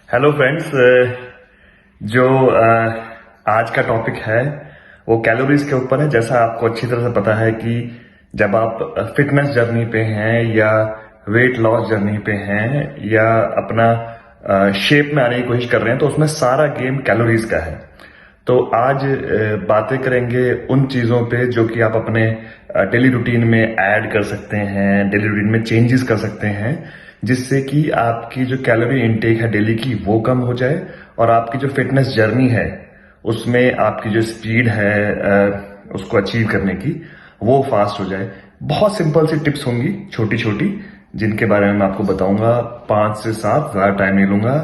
Hello friends. जो आज का टॉपिक है वो कैलोरीज के ऊपर है। जैसा आपको अच्छी तरह से पता है कि जब आप फिटनेस जर्नी पे हैं या वेट लॉस जर्नी पे हैं या अपना शेप में आने की कोशिश कर रहे हैं तो उसमें सारा गेम कैलोरीज का है। तो आज बातें करेंगे उन चीज़ों पे जो कि आप अपने डेली रूटीन में ऐड कर सकते हैं, डेली रूटीन में चेंजेस कर सकते हैं, जिससे कि आपकी जो कैलोरी इनटेक है डेली की वो कम हो जाए और आपकी जो फिटनेस जर्नी है उसमें आपकी जो स्पीड है उसको अचीव करने की वो फास्ट हो जाए। बहुत सिंपल सी टिप्स होंगी, छोटी छोटी, जिनके बारे में मैं आपको बताऊंगा। 5 से 7, ज्यादा टाइम नहीं लूंगा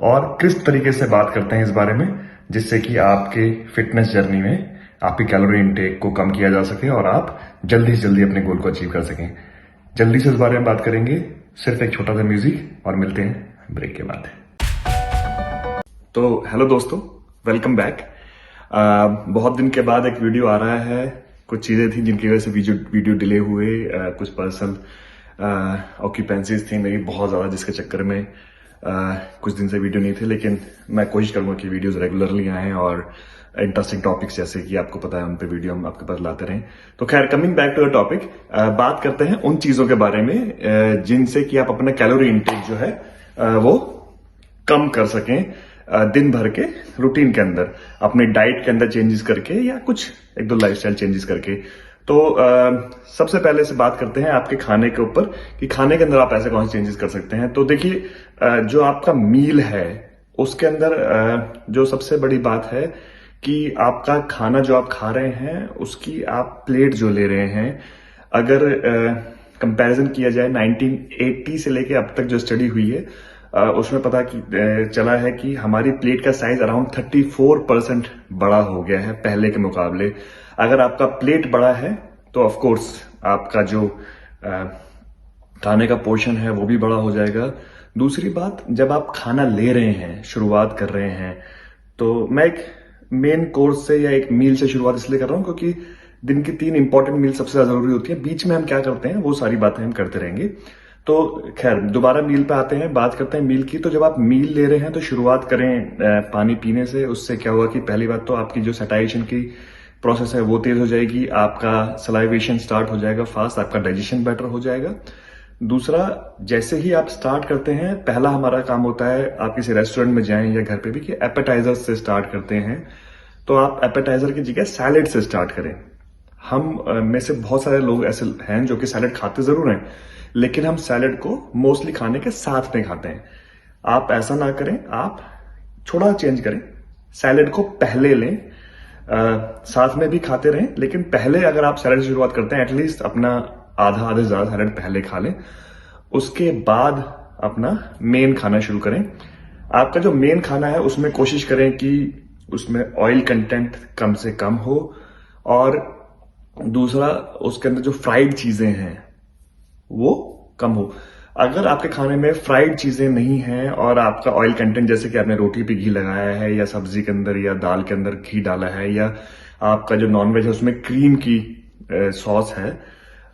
और क्रिस्प तरीके से बात करते हैं इस बारे में, जिससे कि आपके फिटनेस जर्नी में आपकी कैलोरी इनटेक को कम किया जा सके और आप जल्दी से जल्दी अपने गोल को अचीव कर सकें। जल्दी से इस बारे में बात करेंगे, सिर्फ एक छोटा सा म्यूजिक और मिलते हैं ब्रेक के बाद। तो हेलो दोस्तों, वेलकम बैक। बहुत दिन के बाद एक वीडियो आ रहा है। कुछ चीजें थी जिनकी वजह से वीडियो डिले हुए। कुछ पर्सनल ऑक्यूपेंसीज थी मेरी बहुत ज्यादा, जिसके चक्कर में कुछ दिन से वीडियो नहीं थे। लेकिन मैं कोशिश करूंगा कि वीडियोस रेगुलरली आएं और इंटरेस्टिंग टॉपिक्स जैसे कि आपको पता है उन पे वीडियो हम आपके पास लाते रहें। तो खैर, coming back to the topic, बात करते हैं उन चीजों के बारे में जिनसे कि आप अपना कैलोरी इंटेक जो है वो कम कर सकें दिन भर के रूटीन के अंदर, अपने डाइट के अंदर चेंजेस करके या कुछ एक दो लाइफस्टाइल चेंजेस करके। तो सबसे पहले से बात करते हैं आपके खाने के ऊपर कि खाने के अंदर आप ऐसे कौन से चेंजेस कर सकते हैं। तो देखिए, जो आपका मील है उसके अंदर जो सबसे बड़ी बात है कि आपका खाना जो आप खा रहे हैं उसकी आप प्लेट जो ले रहे हैं, अगर कंपैरिजन किया जाए 1980 से लेके अब तक जो स्टडी हुई है उसमें पता चला है कि हमारी प्लेट का साइज अराउंड 34% बड़ा हो गया है पहले के मुकाबले। अगर आपका प्लेट बड़ा है तो ऑफ कोर्स आपका जो खाने का पोर्शन है वो भी बड़ा हो जाएगा। दूसरी बात, जब आप खाना ले रहे हैं, शुरुआत कर रहे हैं, तो मैं एक मेन कोर्स से या एक मील से शुरुआत इसलिए कर रहा हूं क्योंकि दिन की 3 इंपॉर्टेंट मील सबसे ज्यादा जरूरी होती है। बीच में हम क्या करते हैं वो सारी बातें हम करते रहेंगे। तो खैर, दोबारा मील पे आते हैं, बात करते हैं मील की। तो जब आप मील ले रहे हैं तो शुरुआत करें पानी पीने से। उससे क्या होगा कि पहली बात तो आपकी जो सटाइजेशन की प्रोसेस है वो तेज हो जाएगी, आपका सलाइवेशन स्टार्ट हो जाएगा फास्ट, आपका डाइजेशन बेटर हो जाएगा। दूसरा, जैसे ही आप स्टार्ट करते हैं, पहला हमारा काम होता है, आप किसी रेस्टोरेंट में जाएं या घर पे भी, कि एपेटाइजर से स्टार्ट करते हैं। तो आप एपेटाइजर की जगह सैलेड से स्टार्ट करें। हम में से बहुत सारे लोग ऐसे हैं जो कि सैलेड खाते जरूर हैं, लेकिन हम सैलेड को मोस्टली खाने के साथ में खाते हैं। आप ऐसा ना करें, आप थोड़ा चेंज करें, सैलेड को पहले लें। साथ में भी खाते रहें, लेकिन पहले अगर आप सैलेड से शुरुआत करते हैं, एटलीस्ट अपना आधा से ज्यादा सैलेड पहले खा लें। उसके बाद अपना मेन खाना शुरू करें। आपका जो मेन खाना है उसमें कोशिश करें कि उसमें ऑयल कंटेंट कम से कम हो, और दूसरा, उसके अंदर जो फ्राइड चीजें हैं वो कम हो। अगर आपके खाने में फ्राइड चीजें नहीं हैं और आपका ऑयल कंटेंट, जैसे कि आपने रोटी पे घी लगाया है या सब्जी के अंदर या दाल के अंदर घी डाला है, या आपका जो नॉनवेज है उसमें क्रीम की सॉस है,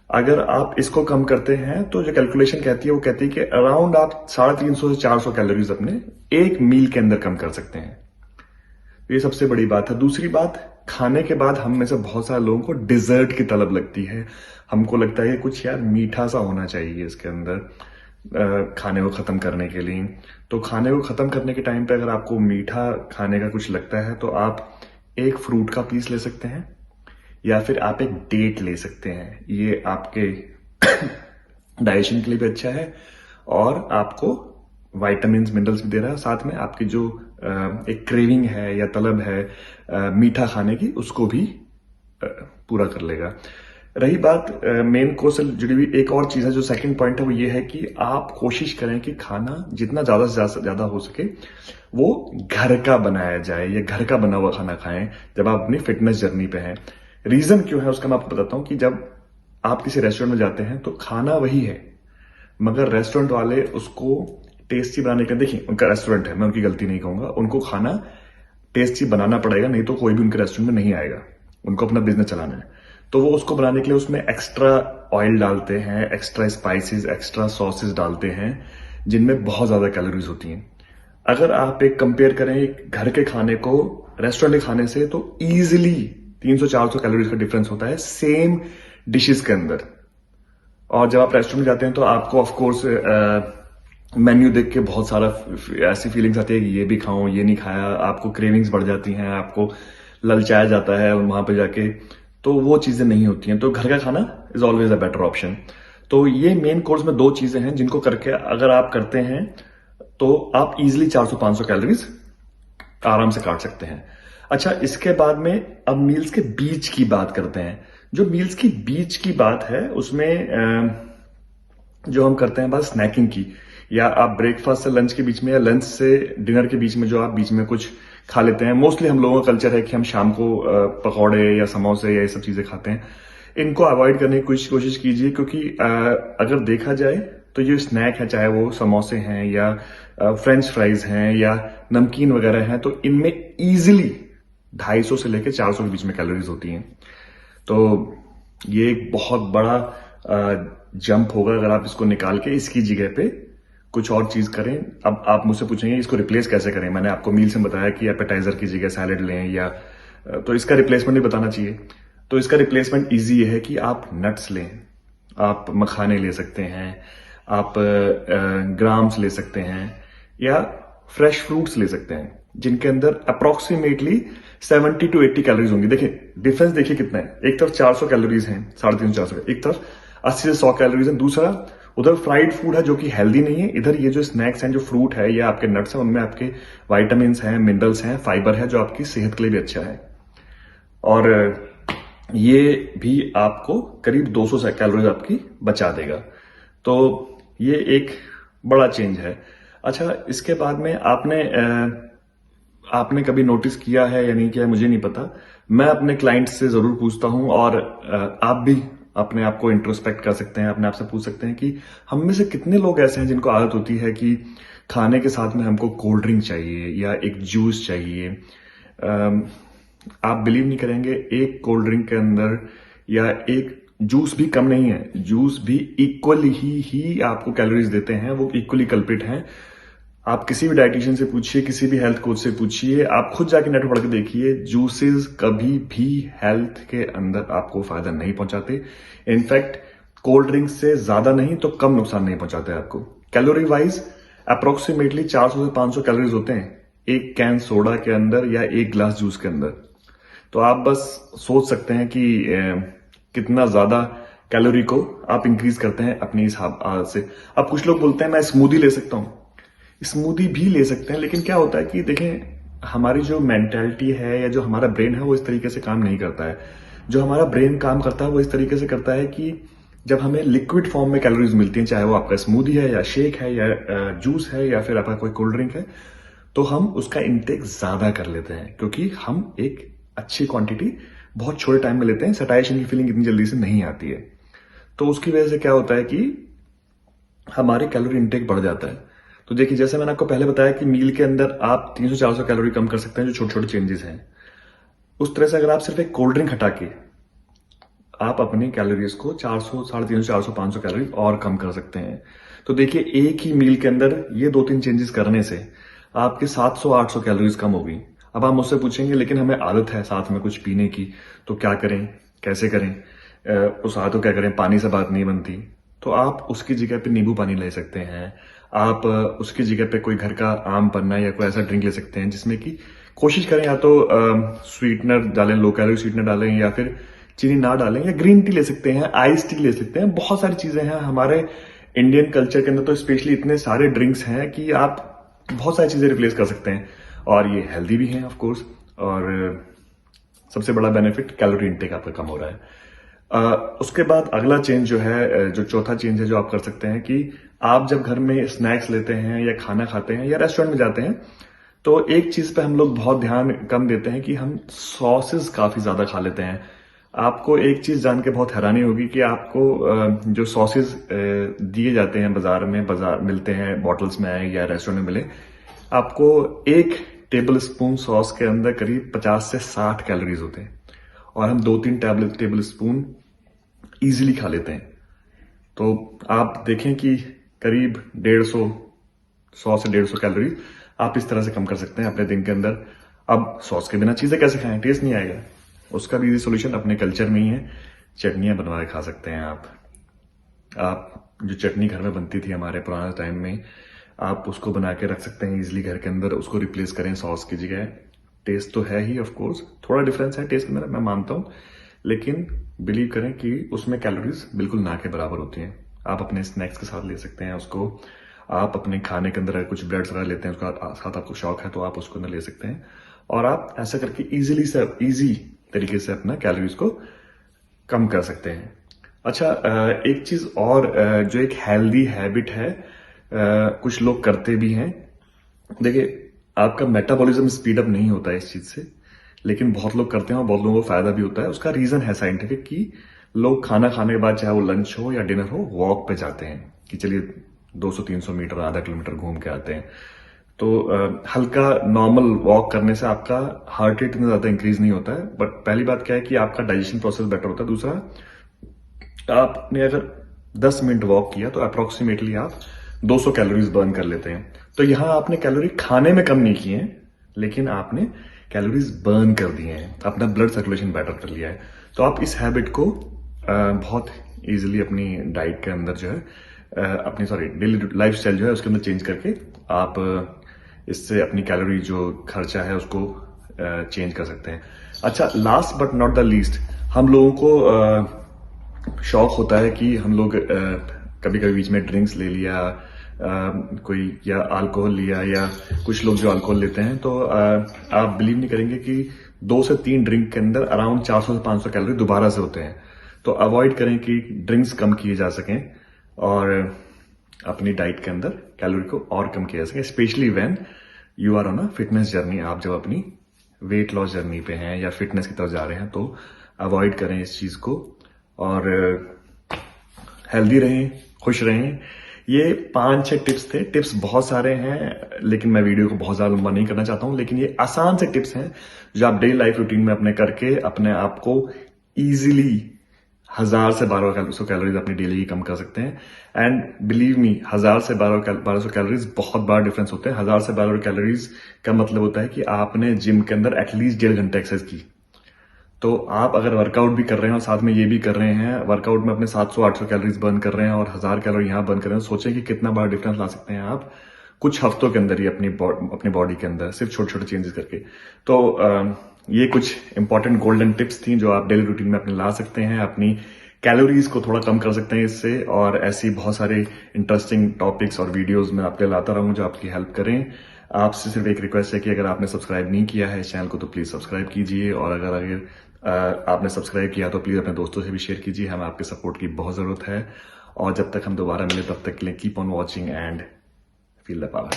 अगर आप इसको कम करते हैं तो जो कैलकुलेशन कहती है वो कहती है कि अराउंड आप 350 से 400 कैलोरीज अपने एक मील के अंदर कम कर सकते हैं। ये सबसे बड़ी बात है। दूसरी बात, खाने के बाद हम में से बहुत सारे लोगों को डिजर्ट की तलब लगती है। हमको लगता है कि कुछ यार मीठा सा होना चाहिए इसके अंदर खाने को खत्म करने के लिए। तो खाने को खत्म करने के टाइम पे अगर आपको मीठा खाने का कुछ लगता है तो आप एक फ्रूट का पीस ले सकते हैं या फिर आप एक डेट ले सकते हैं। ये आपके डाइजेशन के लिए भी अच्छा है और आपको वाइटामिन मिनरल्स भी दे रहा है। साथ में आपकी जो एक क्रेविंग है या तलब है मीठा खाने की, उसको भी पूरा कर लेगा। रही बात मेन कोर्स से जुड़ी हुई एक और चीज है, जो सेकंड पॉइंट है, वो ये है कि आप कोशिश करें कि खाना जितना ज्यादा से ज्यादा हो सके वो घर का बनाया जाए या घर का बना हुआ खाना खाएं जब आप अपनी फिटनेस जर्नी पे हैं। रीजन क्यों है उसका मैं आपको बताता हूं कि जब आप किसी रेस्टोरेंट में जाते हैं तो खाना वही है, मगर रेस्टोरेंट वाले उसको टेस्टी बनाने का, देखिए उनका रेस्टोरेंट है, मैं उनकी गलती नहीं कहूंगा, उनको खाना टेस्टी बनाना पड़ेगा, नहीं तो कोई भी उनके रेस्टोरेंट में नहीं आएगा। उनको अपना बिजनेस चलाना है, तो वो उसको बनाने के लिए उसमें एक्स्ट्रा ऑयल डालते हैं, एक्स्ट्रा स्पाइसेस, एक्स्ट्रा सॉसेस डालते हैं, जिनमें बहुत ज्यादा कैलोरीज होती हैं। अगर आप एक कंपेयर करें एक घर के खाने को रेस्टोरेंट के खाने से, तो इजीली 300-400 कैलोरीज का डिफरेंस होता है सेम डिशेस के अंदर। और जब आप रेस्टोरेंट में जाते हैं तो आपको ऑफ कोर्स मेन्यू देख के बहुत सारा ऐसी फीलिंग्स आती है कि ये भी खाऊं, ये नहीं खाया, आपको क्रेविंग्स बढ़ जाती हैं, आपको ललचाया जाता है वहां पे जाके, तो वो चीजें नहीं होती हैं। तो घर का खाना is always a better option. तो ये मेन कोर्स में 2 चीजें हैं जिनको करके अगर आप करते हैं तो आप इजिली 400-500 कैलोरीज आराम से काट सकते हैं। अच्छा, इसके बाद में अब मील्स के बीच की बात करते हैं। जो मील्स की बीच की बात है उसमें जो हम करते हैं बात स्नैकिंग की, या आप ब्रेकफास्ट से लंच के बीच में या लंच से डिनर के बीच में जो आप बीच में कुछ खा लेते हैं। मोस्टली हम लोगों का कल्चर है कि हम शाम को पकौड़े या समोसे या ये सब चीजें खाते हैं। इनको अवॉइड करने की कोशिश कीजिए, क्योंकि अगर देखा जाए तो ये स्नैक है, चाहे वो समोसे हैं या फ्रेंच फ्राइज हैं या नमकीन वगैरह हैं, तो इनमें इजिली 250 से लेकर 400 के बीच में कैलोरीज होती हैं। तो ये एक बहुत बड़ा जंप होगा अगर आप इसको निकाल के इसकी जगह पे कुछ और चीज करें। अब आप मुझसे पूछेंगे इसको रिप्लेस कैसे करें। मैंने आपको मील से बताया कि एपेटाइजर की जगह सैलेड लें, या तो इसका रिप्लेसमेंट भी बताना चाहिए। तो इसका रिप्लेसमेंट इजी है कि आप नट्स लें, आप मखाने ले सकते हैं, आप ग्राम्स ले सकते हैं, या फ्रेश फ्रूट्स ले सकते हैं जिनके अंदर अप्रोक्सीमेटली 70 to 80 कैलोरीज होंगी। देखिए डिफरेंस, देखिए कितना है। एक तरफ 400 कैलोरीज हैं, 350-400, एक तरफ 80 से 100 कैलोरीज है, दूसरा उधर फ्राइड फूड है जो कि हेल्दी नहीं है, इधर ये जो स्नैक्स हैं, जो फ्रूट है या आपके नट्स हैं, उनमें आपके वाइटामिन हैं, मिनरल्स हैं, फाइबर है, जो आपकी सेहत के लिए भी अच्छा है। और ये भी आपको करीब 200 कैलोरीज आपकी बचा देगा। तो ये एक बड़ा चेंज है। अच्छा, इसके बाद में आपने कभी नोटिस किया है या नहीं किया है मुझे नहीं पता, मैं अपने क्लाइंट्स से जरूर पूछता हूं, और आप भी अपने आप को इंट्रोस्पेक्ट कर सकते हैं, अपने आप से पूछ सकते हैं कि हम में से कितने लोग ऐसे हैं जिनको आदत होती है कि खाने के साथ में हमको कोल्ड ड्रिंक चाहिए या एक जूस चाहिए। आप बिलीव नहीं करेंगे, एक कोल्ड ड्रिंक के अंदर या एक जूस भी कम नहीं है, जूस भी इक्वली ही आपको कैलोरीज देते हैं, वो इक्वली कल्प्रिट हैं। आप किसी भी डाइटिशियन से पूछिए, किसी भी हेल्थ कोच से पूछिए, आप खुद जाके नेट पर पढ़ के देखिए, जूसेस कभी भी हेल्थ के अंदर आपको फायदा नहीं पहुंचाते। इनफैक्ट कोल्ड ड्रिंक से ज्यादा नहीं तो कम नुकसान नहीं पहुंचाते आपको। कैलोरी वाइज अप्रोक्सीमेटली 400 से 500 कैलोरीज होते हैं एक कैन सोडा के अंदर या एक ग्लास जूस के अंदर। तो आप बस सोच सकते हैं कि कितना ज्यादा कैलोरी को आप इंक्रीज करते हैं अपनी इस आदत से। अब कुछ लोग बोलते हैं मैं स्मूदी ले सकता हूं, स्मूदी भी ले सकते हैं, लेकिन क्या होता है कि देखें, हमारी जो मेंटालिटी है या जो हमारा ब्रेन है वो इस तरीके से काम नहीं करता है। जो हमारा ब्रेन काम करता है वो इस तरीके से करता है कि जब हमें लिक्विड फॉर्म में कैलोरीज मिलती हैं, चाहे वो आपका स्मूदी है या शेक है या जूस है या फिर आपका कोई कोल्ड ड्रिंक है, तो हम उसका इंटेक ज्यादा कर लेते हैं, क्योंकि हम एक अच्छी क्वांटिटी बहुत छोटे टाइम में लेते हैं। सटाइशन की फीलिंग इतनी जल्दी से नहीं आती है, तो उसकी वजह से क्या होता है कि हमारे कैलोरी इंटेक बढ़ जाता है। तो देखिए, जैसे मैंने आपको पहले बताया कि मील के अंदर आप 300-400 कैलोरी कम कर सकते हैं, जो छोटे छोटे चेंजेस हैं। उस तरह से अगर आप सिर्फ एक कोल्ड ड्रिंक हटा के आप अपनी कैलोरीज को 400, 350, 400, 500 कैलोरी और कम कर सकते हैं। तो देखिए, एक ही मील के अंदर ये 2-3 चेंजेस करने से आपके 700-800 कैलोरीज कम होगी। अब आप मुझसे पूछेंगे लेकिन हमें आदत है साथ में कुछ पीने की, तो क्या करें, कैसे करें? उस आदत को क्या करें? पानी से बात नहीं बनती, तो आप उसकी जगह पे नींबू पानी ले सकते हैं। आप उसकी जगह पे कोई घर का आम पन्ना या कोई ऐसा ड्रिंक ले सकते हैं जिसमें कि कोशिश करें या तो स्वीटनर डालें, लो कैलोरी स्वीटनर डालें, या फिर चीनी ना डालें, या ग्रीन टी ले सकते हैं, आइस टी ले सकते हैं। बहुत सारी चीजें हैं हमारे इंडियन कल्चर के अंदर, तो स्पेशली इतने सारे ड्रिंक्स हैं कि आप बहुत सारी चीजें रिप्लेस कर सकते हैं, और ये हेल्दी भी हैं ऑफ कोर्स। और सबसे बड़ा बेनिफिट, कैलोरी इंटेक आपका कम हो रहा है। उसके बाद अगला चेंज जो है, जो चौथा चेंज है जो आप कर सकते हैं, कि आप जब घर में स्नैक्स लेते हैं या खाना खाते हैं या रेस्टोरेंट में जाते हैं, तो एक चीज पे हम लोग बहुत ध्यान कम देते हैं कि हम सॉसेस काफी ज्यादा खा लेते हैं। आपको एक चीज जान के बहुत हैरानी होगी कि आपको जो सॉसेस दिए जाते हैं बाजार मिलते हैं बॉटल्स में या रेस्टोरेंट में मिले, आपको एक टेबल स्पून सॉस के अंदर करीब 50 से 60 कैलोरीज होते हैं, और हम 2-3 टेबल स्पून इजीली खा लेते हैं। तो आप देखें कि करीब 150 100 से 150 कैलोरी आप इस तरह से कम कर सकते हैं अपने दिन के अंदर। अब सॉस के बिना चीजें कैसे खाएं, टेस्ट नहीं आएगा। उसका भी इजी सोल्यूशन अपने कल्चर में ही है, चटनियां बनवा के खा सकते हैं आप जो चटनी घर में बनती थी हमारे पुराने टाइम में, आप उसको बना के रख सकते हैं इजिली घर के अंदर, उसको रिप्लेस करें सॉस की जगह। टेस्ट तो है ही ऑफ कोर्स, थोड़ा डिफरेंस है टेस्ट में, मैं मानता हूं, लेकिन बिलीव करें कि उसमें कैलोरीज बिल्कुल ना के बराबर होती हैं। आप अपने स्नैक्स के साथ ले सकते हैं उसको, आप अपने खाने के अंदर अगर कुछ ब्रेड्स वगैरह लेते हैं उसका साथ आपको शौक है तो आप उसको अंदर ले सकते हैं, और आप ऐसा करके इजी तरीके से अपना कैलोरीज को कम कर सकते हैं। अच्छा, एक चीज और जो एक हेल्दी हैबिट है, कुछ लोग करते भी हैं। देखिए, आपका मेटाबॉलिज्म स्पीड अप नहीं होता है इस चीज से, लेकिन बहुत लोग करते हैं और बहुत लोगों को फायदा भी होता है। उसका रीजन है साइंटिफिक कि लोग खाना खाने के बाद, चाहे वो लंच हो या डिनर हो, वॉक पे जाते हैं कि चलिए 200-300 मीटर, आधा किलोमीटर घूम के आते हैं। तो हल्का नॉर्मल वॉक करने से आपका हार्ट रेट इतना ज्यादा इंक्रीज नहीं होता है, बट पहली बात क्या है कि आपका डाइजेशन प्रोसेस बेटर होता है। दूसरा, आपने अगर 10 मिनट वॉक किया तो अप्रोक्सीमेटली आप 200 कैलोरीज बर्न कर लेते हैं। तो यहां आपने कैलोरी खाने में कम नहीं किए हैं, लेकिन आपने कैलोरीज बर्न कर दिए हैं, अपना ब्लड सर्कुलेशन बेटर कर लिया है। तो आप इस हैबिट को बहुत इजीली अपनी डाइट के अंदर जो है, अपनी डेली लाइफस्टाइल जो है उसके अंदर चेंज करके आप इससे अपनी कैलोरी जो खर्चा है उसको चेंज कर सकते हैं। अच्छा, last but not the least, हम लोगों को शौक होता है कि हम लोग कभी कभी बीच में ड्रिंक्स ले लिया, कोई या अल्कोहल लिया, या कुछ लोग जो अल्कोहल लेते हैं, तो आप बिलीव नहीं करेंगे कि 2 से 3 ड्रिंक के अंदर अराउंड 400 से 500 कैलोरी दोबारा से होते हैं। तो अवॉइड करें कि ड्रिंक्स कम किए जा सकें और अपनी डाइट के अंदर कैलोरी को और कम किया जा सके, specially when you are on a fitness journey. आप जब अपनी वेट लॉस जर्नी पे हैं या फिटनेस की तरफ जा रहे हैं तो अवॉइड करें इस चीज को, और हेल्दी रहें, खुश रहें। ये 5-6 टिप्स थे। टिप्स बहुत सारे हैं, लेकिन मैं वीडियो को बहुत ज्यादा लंबा नहीं करना चाहता हूं, लेकिन ये आसान से टिप्स हैं जो आप डेली लाइफ रूटीन में अपने करके अपने आप को इजीली 1000 से 1200 कैलोरीज अपनी डेली की कम कर सकते हैं। एंड बिलीव मी, 1000 से 1200 कैलोरीज बहुत बड़ा डिफरेंस होता है। 1000 से 1200 कैलोरीज का मतलब होता है कि आपने जिम के अंदर एटलीस्ट 1.5 घंटे एक्सरसाइज की। तो आप अगर वर्कआउट भी कर रहे हैं और साथ में ये भी कर रहे हैं, वर्कआउट में अपने 700-800 कैलोरीज बर्न कर रहे हैं और 1000 कैलोरी यहां बर्न कर रहे हैं, सोचें कि कितना बड़ा डिफरेंस ला सकते हैं आप कुछ हफ्तों के अंदर ही अपनी बॉडी के अंदर, सिर्फ छोटे छोटे चेंजेस करके। तो ये कुछ इंपॉर्टेंट गोल्डन टिप्स थी जो आप डेली रूटीन में अपने ला सकते हैं, अपनी कैलोरीज को थोड़ा कम कर सकते हैं इससे। और ऐसी बहुत सारे इंटरेस्टिंग टॉपिक्स और वीडियोस मैं आपके लाता रहूं जो आपकी हेल्प करें। आपसे सिर्फ एक रिक्वेस्ट है कि अगर आपने सब्सक्राइब नहीं किया है इस चैनल को तो प्लीज सब्सक्राइब कीजिए, और अगर आपने सब्सक्राइब किया तो प्लीज अपने दोस्तों से भी शेयर कीजिए। हमें आपके सपोर्ट की बहुत जरूरत है, और जब तक हम दोबारा मिले तब तक के लिए keep on watching and feel the power.